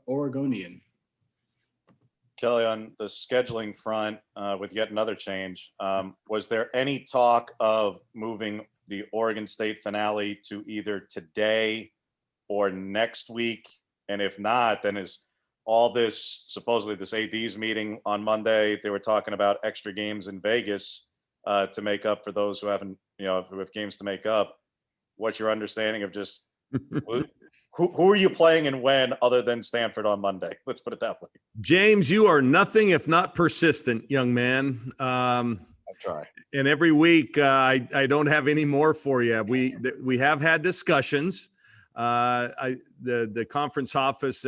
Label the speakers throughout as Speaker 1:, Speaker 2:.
Speaker 1: Oregonian.
Speaker 2: Kelly, on the scheduling front, with yet another change, was there any talk of moving the Oregon State finale to either today or next week? And if not, then is all this, supposedly this AD's meeting on Monday, they were talking about extra games in Vegas to make up for those who haven't, who have games to make up. What's your understanding of just who are you playing and when, other than Stanford on Monday? Let's put it that way.
Speaker 3: James, you are nothing if not persistent, young man.
Speaker 2: I'll try.
Speaker 3: And every week, I don't have any more for you. We have had discussions. The conference office,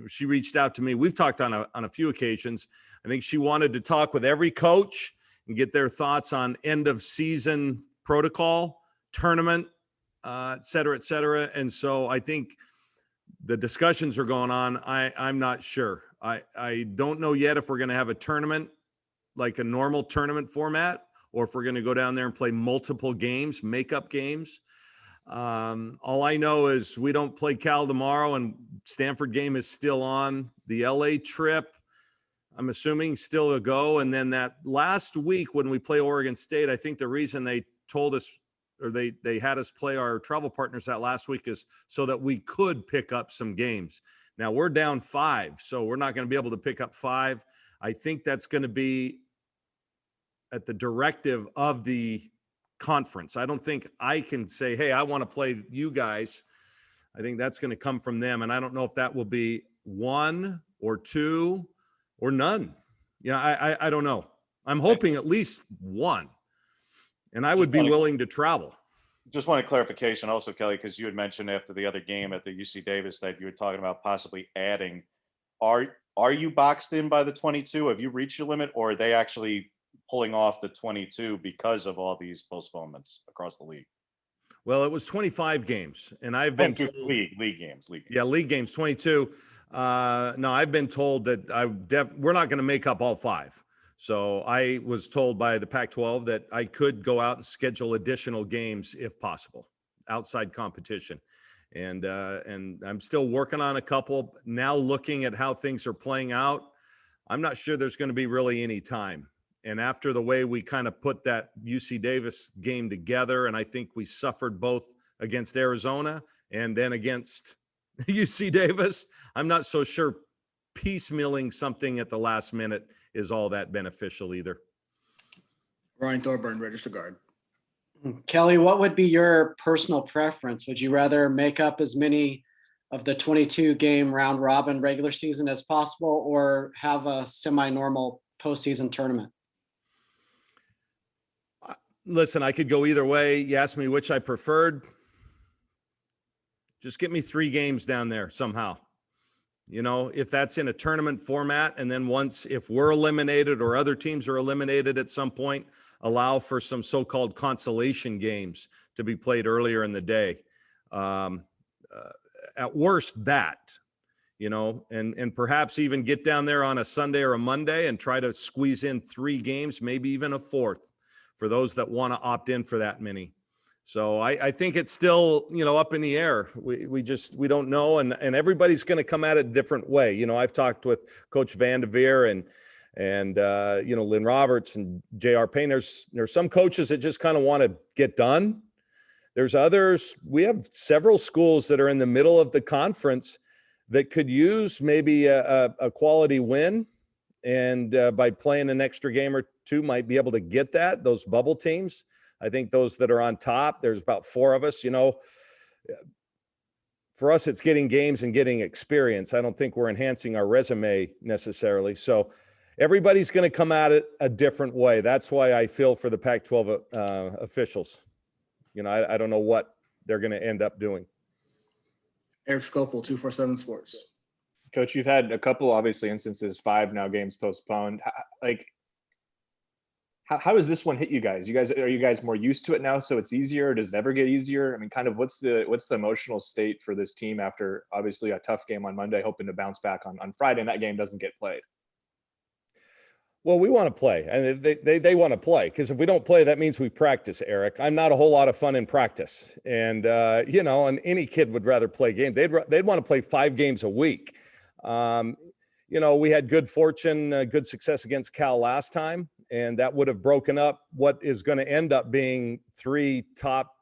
Speaker 3: she reached out to me. We've talked on a few occasions. I think she wanted to talk with every coach and get their thoughts on end of season protocol, tournament, et cetera, et cetera. And so I think the discussions are going on. I'm not sure. I don't know yet if we're going to have a tournament, like a normal tournament format, or if we're going to go down there and play multiple games, makeup games. All I know is we don't play Cal tomorrow, and Stanford game is still on. The LA trip, I'm assuming, still a go. And then that last week when we play Oregon State, I think the reason they told us, or they had us play our travel partners that last week, is so that we could pick up some games. Now we're down 5, so we're not going to be able to pick up 5. I think that's going to be at the directive of the conference. I don't think I can say, hey, I want to play you guys. I think that's going to come from them. And I don't know if that will be 1 or 2 or none. I don't know. I'm hoping at least 1. And I would be willing to travel.
Speaker 2: Just wanted clarification also, Kelly, because you had mentioned after the other game at the UC Davis that you were talking about possibly adding. Are you boxed in by the 22? Have you reached your limit, or are they actually pulling off the 22 because of all these postponements across the league?
Speaker 3: Well, it was 25 games, and I've been told,
Speaker 2: league games.
Speaker 3: Yeah, league games 22. No, I've been told that we're not going to make up all 5. So I was told by the Pac-12 that I could go out and schedule additional games if possible, outside competition. And I'm still working on a couple. Now looking at how things are playing out, I'm not sure there's going to be really any time. And after the way we kind of put that UC Davis game together, and I think we suffered both against Arizona and then against UC Davis, I'm not so sure piecemealing something at the last minute is all that beneficial either.
Speaker 1: Ryan Thorburn, register guard.
Speaker 4: Kelly, what would be your personal preference? Would you rather make up as many of the 22 game round robin regular season as possible, or have a semi-normal postseason tournament?
Speaker 3: Listen, I could go either way. You asked me which I preferred. Just get me 3 games down there somehow. If that's in a tournament format, and then if we're eliminated or other teams are eliminated at some point, allow for some so-called consolation games to be played earlier in the day. At worst, and perhaps even get down there on a Sunday or a Monday and try to squeeze in 3 games, maybe even a 4th for those that want to opt in for that many. So I think it's still, up in the air. We don't know. And everybody's going to come at it a different way. I've talked with Coach Vanderveer and Lynn Roberts and J.R. Payne. There's some coaches that just kind of want to get done. There's others. We have several schools that are in the middle of the conference that could use maybe a quality win. And by playing an extra game or 2 might be able to get those bubble teams. I think those that are on top, there's about 4 of us, for us, it's getting games and getting experience. I don't think we're enhancing our resume necessarily. So everybody's going to come at it a different way. That's why I feel for the Pac-12 officials. I don't know what they're going to end up doing.
Speaker 1: Eric Scopel, 247 Sports.
Speaker 5: Coach, you've had a couple, obviously, instances, 5 now games postponed. How does this one hit you guys? Are you guys more used to it now, so it's easier? Does it ever get easier? I mean, kind of what's the emotional state for this team after obviously a tough game on Monday, hoping to bounce back on Friday, and that game doesn't get played?
Speaker 3: Well, we want to play, and they want to play, because if we don't play, that means we practice, Eric. I'm not a whole lot of fun in practice, and and any kid would rather play games. They'd want to play 5 games a week. We had good fortune, good success against Cal last time, and that would have broken up what is going to end up being 3 top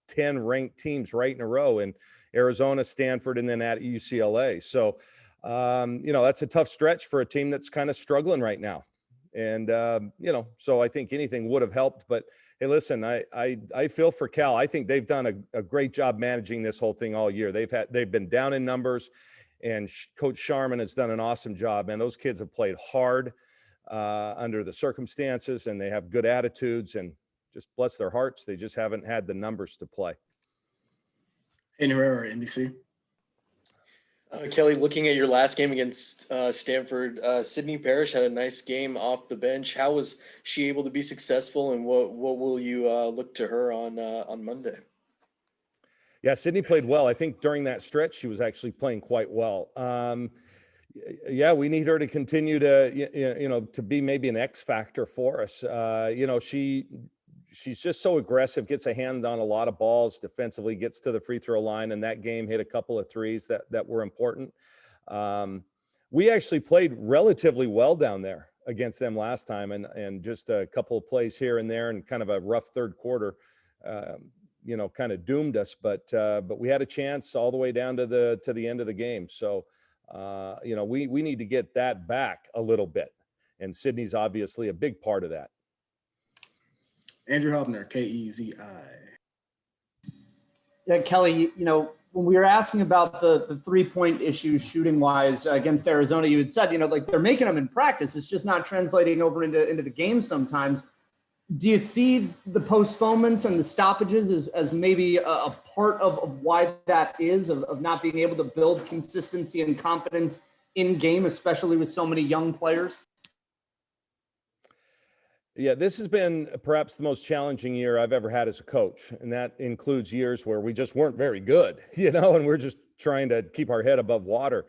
Speaker 3: 10 ranked teams right in a row in Arizona, Stanford, and then at UCLA. So, that's a tough stretch for a team that's kind of struggling right now. And, so I think anything would have helped. But hey, listen, I feel for Cal. I think they've done a great job managing this whole thing all year. They've been down in numbers, and Coach Sharman has done an awesome job. And those kids have played hard under the circumstances, and they have good attitudes, and just bless their hearts, they just haven't had the numbers to play.
Speaker 1: Hayden Herrera, NBC.
Speaker 6: Kelly, looking at your last game against Stanford, Sydney Parish had a nice game off the bench. How was she able to be successful, and what will you look to her on Monday?
Speaker 3: Yeah, Sydney played well. I think during that stretch, she was actually playing quite well. Yeah, we need her to continue to, to be maybe an X factor for us. She's just so aggressive, gets a hand on a lot of balls defensively, gets to the free throw line, and that game hit a couple of threes that were important. We actually played relatively well down there against them last time, and just a couple of plays here and there, and kind of a rough third quarter, kind of doomed us. But we had a chance all the way down to the end of the game. So, we need to get that back a little bit, and Sydney's obviously a big part of that.
Speaker 1: Andrew Hobner, KEZI.
Speaker 7: Yeah, Kelly, when we were asking about the 3-point issue shooting wise against Arizona, you had said, they're making them in practice. It's just not translating over into the game sometimes. Do you see the postponements and the stoppages as maybe a part of why that is, of not being able to build consistency and confidence in game, especially with so many young players?
Speaker 3: Yeah, this has been perhaps the most challenging year I've ever had as a coach. And that includes years where we just weren't very good, and we're just trying to keep our head above water.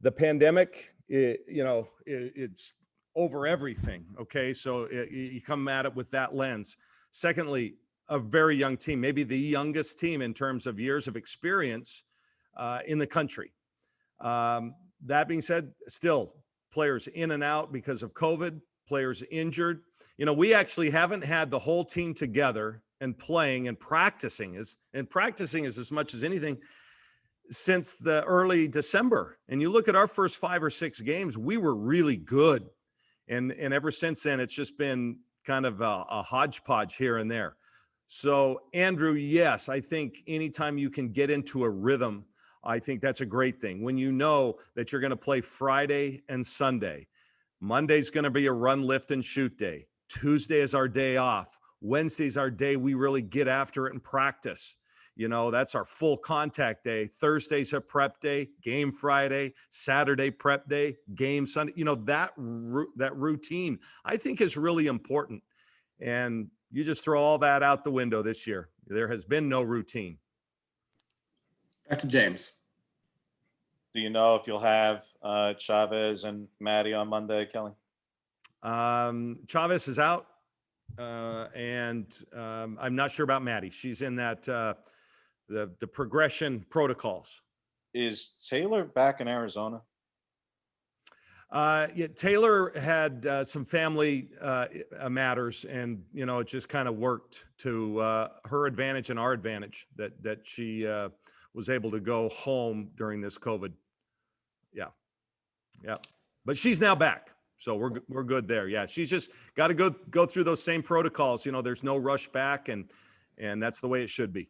Speaker 3: The pandemic, it's over everything. Okay. So you come at it with that lens. Secondly, a very young team, maybe the youngest team in terms of years of experience in the country. That being said, still players in and out because of COVID, players injured. We actually haven't had the whole team together and playing and practicing is as much as anything since the early December. And you look at our first 5 or 6 games, we were really good. And ever since then, it's just been kind of a hodgepodge here and there. So, Andrew, yes, I think anytime you can get into a rhythm, I think that's a great thing. When you know that you're going to play Friday and Sunday, Monday's going to be a run, lift, and shoot day. Tuesday is our day off. Wednesday's our day we really get after it and practice. That's our full contact day. Thursday's a prep day, game Friday, Saturday prep day, game Sunday. That routine I think is really important. And you just throw all that out the window this year. There has been no routine.
Speaker 1: Back to James.
Speaker 2: Do you know if you'll have Chavez and Maddie on Monday, Kelly?
Speaker 3: Chavez is out, and I'm not sure about Maddie. She's in that the progression protocols.
Speaker 2: Is Taylor back in Arizona?
Speaker 3: Yeah, Taylor had some family matters, and it just kind of worked to her advantage and our advantage that she was able to go home during this COVID. Yeah, but she's now back, so we're good there. Yeah, she's just got to go through those same protocols. There's no rush back, and that's the way it should be.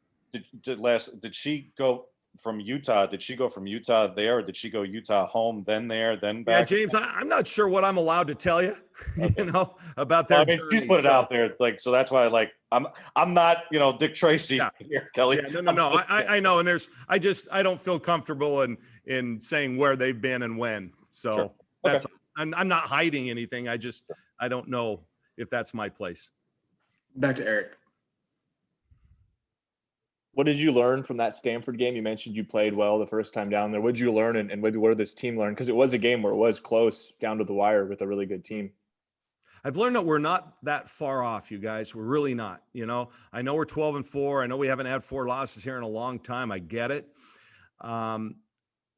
Speaker 2: Did she go from Utah? Did she go from Utah there, or did she go Utah home, then there, then back?
Speaker 3: Yeah, James, I'm not sure what I'm allowed to tell you,
Speaker 2: Okay.
Speaker 3: about that.
Speaker 2: She put it out there, so that's why, I'm not, Dick Tracy here, Kelly.
Speaker 3: Yeah, no. I know, and I don't feel comfortable in saying where they've been and when. So
Speaker 2: Sure.
Speaker 3: that's, I'm not hiding anything. I don't know if that's my place.
Speaker 1: Back to Eric.
Speaker 5: What did you learn from that Stanford game? You mentioned you played well the first time down there. What did you learn, and maybe what did this team learn? Because it was a game where it was close down to the wire with a really good team.
Speaker 3: I've learned that we're not that far off, you guys. We're really not. You know, I know we're 12-4. I know we haven't had 4 losses here in a long time. I get it.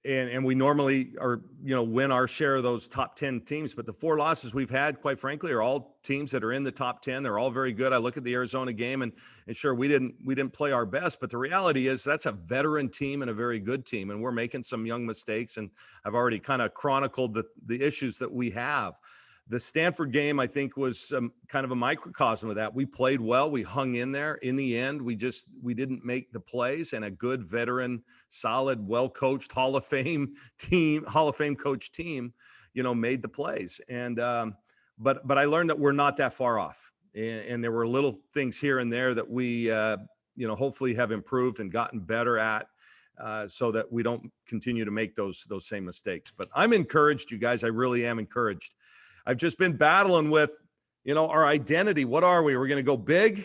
Speaker 3: And we normally are, win our share of those top 10 teams. But the 4 losses we've had, quite frankly, are all teams that are in the top 10. They're all very good. I look at the Arizona game and sure, we didn't play our best, but the reality is that's a veteran team and a very good team. And we're making some young mistakes. And I've already kind of chronicled the issues that we have. The Stanford game, I think, was kind of a microcosm of that. We played well. We hung in there. In the end, we didn't make the plays, and a good veteran, solid, well-coached Hall of Fame coach team, made the plays. And but I learned that we're not that far off. And there were little things here and there that we, hopefully have improved and gotten better at. So that we don't continue to make those same mistakes. But I'm encouraged, you guys. I really am encouraged. I've just been battling with, our identity. What are we? We're going to go big.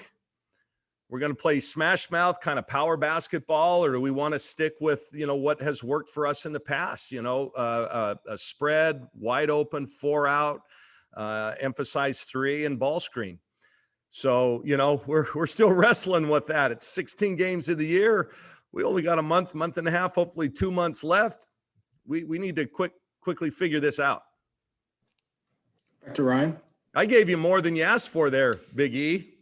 Speaker 3: We're going to play smash mouth kind of power basketball, or do we want to stick with, what has worked for us in the past? A spread, wide open, 4 out, emphasize 3 and ball screen. So, we're still wrestling with that. It's 16 games of the year. We only got a month and a half, hopefully 2 months left. We need to quickly figure this out.
Speaker 1: Back to Ryan.
Speaker 3: I gave you more than you asked for there, Big E.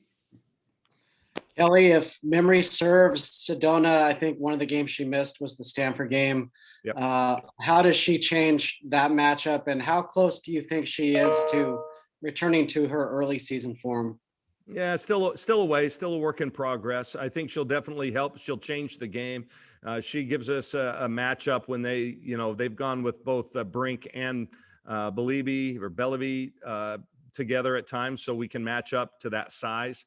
Speaker 4: Kelly, if memory serves, Sedona, I think one of the games she missed was the Stanford game.
Speaker 3: Yep.
Speaker 4: How does she change that matchup, and how close do you think she is to returning to her early season form?
Speaker 3: Yeah, still a way, still a work in progress. I think she'll definitely help. She'll change the game. She gives us a matchup when they've gone with both Brink and Bellevue together at times, so we can match up to that size.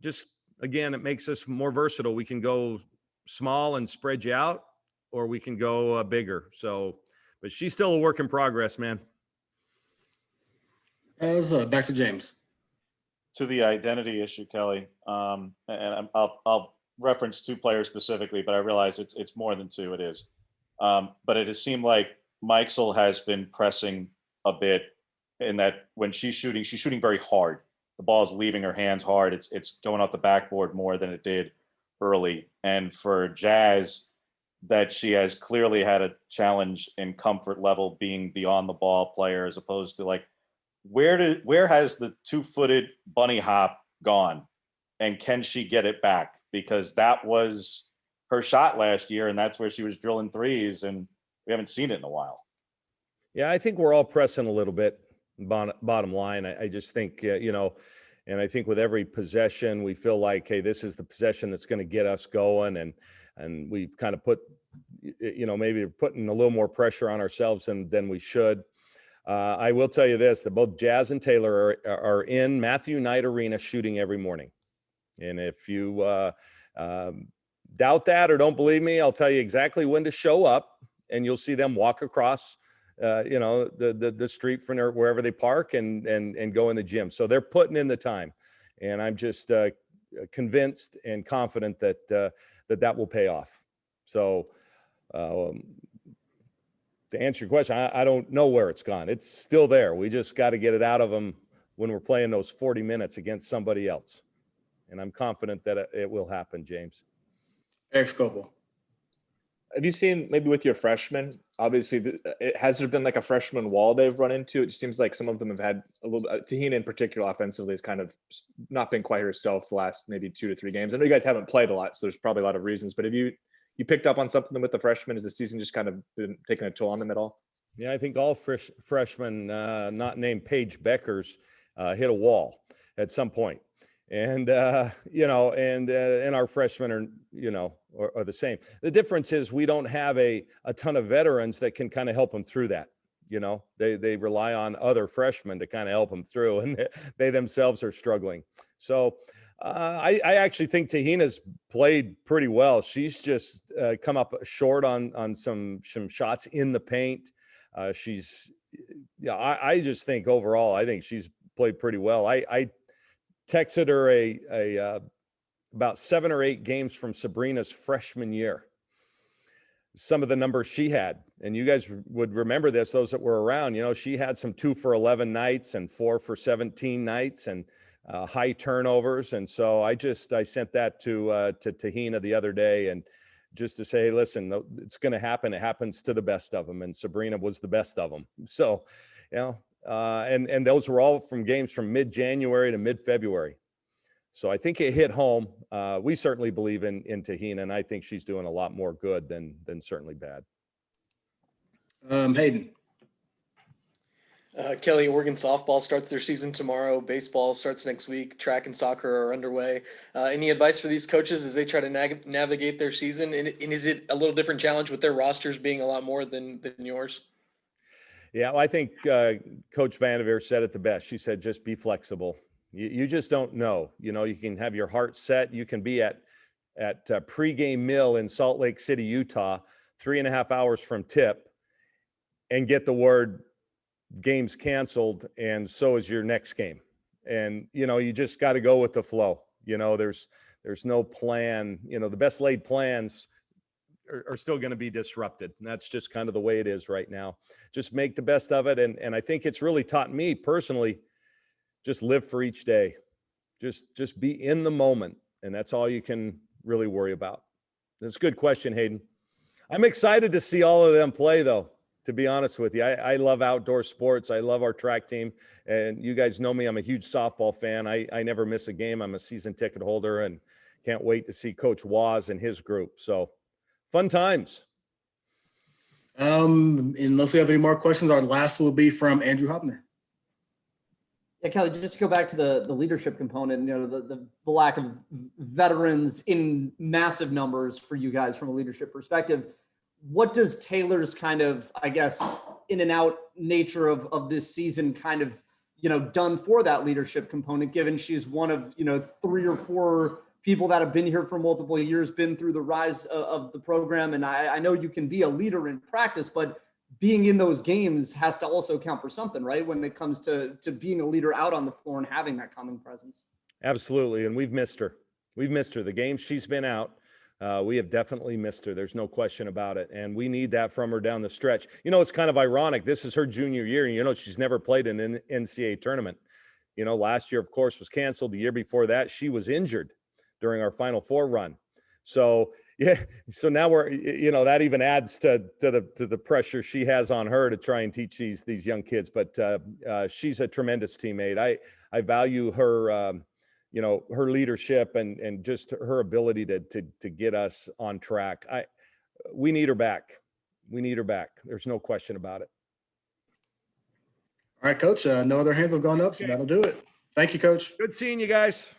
Speaker 3: Just again, it makes us more versatile. We can go small and spread you out, or we can go bigger. So, but she's still a work in progress, man.
Speaker 1: Back to James.
Speaker 2: To the identity issue, Kelly, and I'll reference 2 players specifically, but I realize it's more than 2. It is, but it has seemed like Mikesell has been pressing a bit in that when she's shooting very hard. The ball is leaving her hands hard. It's going off the backboard more than it did early. And for Jazz, that she has clearly had a challenge in comfort level being beyond the ball player, as opposed to like, where has the 2-footed bunny hop gone? And can she get it back? Because that was her shot last year, and that's where she was drilling threes, and we haven't seen it in a while.
Speaker 3: Yeah, I think we're all pressing a little bit. Bottom line, I just think, and I think with every possession, we feel like, hey, this is the possession that's going to get us going, and we've kind of put, maybe putting a little more pressure on ourselves than we should. I will tell you this: that both Jazz and Taylor are in Matthew Knight Arena shooting every morning, and if you doubt that or don't believe me, I'll tell you exactly when to show up, and you'll see them walk across the street from wherever they park and go in the gym. So they're putting in the time, and I'm just convinced and confident that that will pay off. So to answer your question, I don't know where it's gone. It's still there. We just got to get it out of them when we're playing those 40 minutes against somebody else, and I'm confident that it will happen, James.
Speaker 1: Eric Scopel.
Speaker 5: Have you seen, maybe with your freshmen, obviously, has there been like a freshman wall they've run into? It just seems like some of them have had a little, Tahina in particular offensively has kind of not been quite herself the last maybe 2 to 3 games. I know you guys haven't played a lot, so there's probably a lot of reasons, but have you picked up on something with the freshmen? Has the season just kind of been taking a toll on them at all?
Speaker 3: Yeah, I think all freshmen, not named Paige Beckers, hit a wall at some point. And, and our freshmen are the same. The difference is we don't have a ton of veterans that can kind of help them through that. They rely on other freshmen to kind of help them through, and they themselves are struggling. So I actually think Tahina's played pretty well. She's just come up short on some shots in the paint. I just think overall, I think she's played pretty well. I texted her about 7 or 8 games from Sabrina's freshman year. some of the numbers she had. And you guys would remember this, those that were around. She had some 2 for 11 nights and 4 for 17 nights and high turnovers. And so I sent that to Tahina the other day, and just to say, listen, it's going to happen. It happens to the best of them. And Sabrina was the best of them. So, and those were all from games from mid-January to mid-February. So I think it hit home. We certainly believe in Tahina, and I think she's doing a lot more good than certainly bad.
Speaker 1: Hayden.
Speaker 6: Kelly, Oregon softball starts their season tomorrow. Baseball starts next week. Track and soccer are underway. Any advice for these coaches as they try to navigate their season? And is it a little different challenge with their rosters being a lot more than yours?
Speaker 3: Yeah, well, I think Coach Vanderveer said it the best. She said, just be flexible. You just don't know. You can have your heart set. You can be at pregame meal in Salt Lake City, Utah, 3.5 hours from tip, and get the word game's canceled, and so is your next game. And you just got to go with the flow. There's no plan. The best laid plans are still going to be disrupted, and that's just kind of the way it is right now. Just make the best of it. And I think it's really taught me personally, just live for each day. Just be in the moment, and that's all you can really worry about. That's a good question, Hayden. I'm excited to see all of them play, though, to be honest with you. I love outdoor sports. I love our track team, and you guys know me. I'm a huge softball fan. I never miss a game. I'm a season ticket holder, and can't wait to see Coach Waz and his group. So fun times.
Speaker 1: Unless we have any more questions, our last will be from Andrew Hopner.
Speaker 7: Yeah, Kelly, just to go back to the leadership component, the lack of veterans in massive numbers for you guys from a leadership perspective. What does Taylor's kind of, I guess, in and out nature of this season kind of, done for that leadership component, given she's one of, 3 or 4 people that have been here for multiple years, been through the rise of the program. And I know you can be a leader in practice, but being in those games has to also count for something, right? When it comes to being a leader out on the floor and having that common presence.
Speaker 3: Absolutely. And we've missed her. The games she's been out, we have definitely missed her. There's no question about it. And we need that from her down the stretch. It's kind of ironic. This is her junior year, and she's never played in an NCAA tournament. Last year, of course, was canceled. The year before that, she was injured during our Final Four run. So yeah, so now we're, that even adds to the pressure she has on her to try and teach these young kids. But she's a tremendous teammate. I value her, her leadership and just her ability to get us on track. We need her back. There's no question about it.
Speaker 1: All right, Coach. No other hands have gone up, so that'll do it. Thank you, Coach.
Speaker 3: Good seeing you guys.